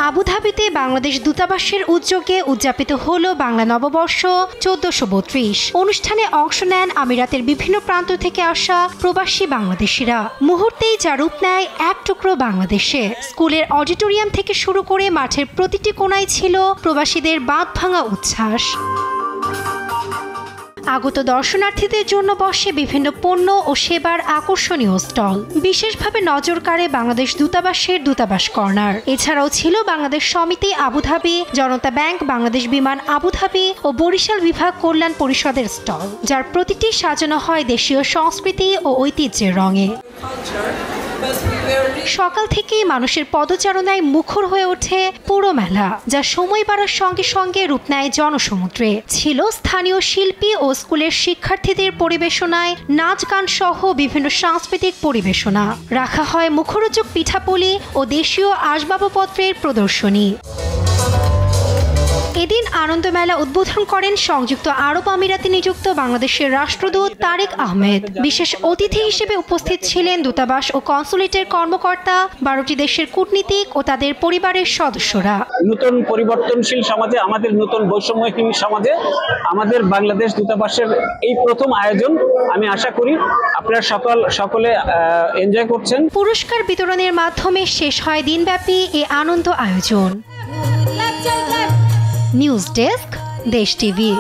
আবুধাবিতে বাংলাদেশ দূতাবাসের উদ্যোগে উদযাপিত হল বাংলা নববর্ষ 1432। অনুষ্ঠানে অংশ নেন আমিরাতের বিভিন্ন প্রান্ত থেকে আসা প্রবাসী বাংলাদেশিরা। মুহূর্তেই যা রূপ নেয় এক টুকরো বাংলাদেশে। স্কুলের অডিটোরিয়াম থেকে শুরু করে মাঠের প্রতিটি কোণায় ছিল প্রবাসীদের বাঁধ ভাঙা উচ্ছ্বাস। আগত দর্শনার্থীদের জন্য বসে বিভিন্ন পণ্য ও সেবার আকর্ষণীয় স্টল। বিশেষভাবে নজর কাড়ে বাংলাদেশ দূতাবাসের দূতাবাস কর্নার। এছাড়াও ছিল বাংলাদেশ সমিতি আবুধাবি, জনতা ব্যাংক, বাংলাদেশ বিমান আবুধাবি ও বরিশাল বিভাগ কল্যাণ পরিষদের স্টল, যার প্রতিটি সাজানো হয় দেশীয় সংস্কৃতি ও ঐতিহ্যের রঙে। সকাল থেকেই মানুষের পদচারণায় মুখর হয়ে ওঠে পুরো মেলা, যা সময় বাড়ার সঙ্গে সঙ্গে রূপ নেয় জনসমুদ্রে। ছিল স্থানীয় শিল্পী ও স্কুলের শিক্ষার্থীদের পরিবেশনায় নাচ গান সহ বিভিন্ন সাংস্কৃতিক পরিবেশনা। রাখা হয় মুখরোচক পিঠাপুলি ও দেশীয় আসবাবপত্রের প্রদর্শনী। এদিন আনন্দমেলা উদ্বোধন করেন সংযুক্ত আরব আমিরাতে নিযুক্ত বাংলাদেশের রাষ্ট্রদূত তারেক আহমেদ। বিশেষ অতিথি হিসেবে উপস্থিত ছিলেন দূতাবাস ও কনসুলেটের কর্মকর্তা, 12টি দেশের কূটনীতিক ও তাদের পরিবারের সদস্যরা। নতুন পরিবর্তনশীল সমাজে, আমাদের নতুন বৈষম্যহীন সমাজে আমাদের বাংলাদেশ দূতাবাসের এই প্রথম আয়োজন। আমি আশা করি আপনারা সকলে এনজয় করছেন। পুরস্কার বিতরণের মাধ্যমে শেষ হয় দিনব্যাপী এই আনন্দ আয়োজন। নিউজ ডেস্ক, দেশ টিভি।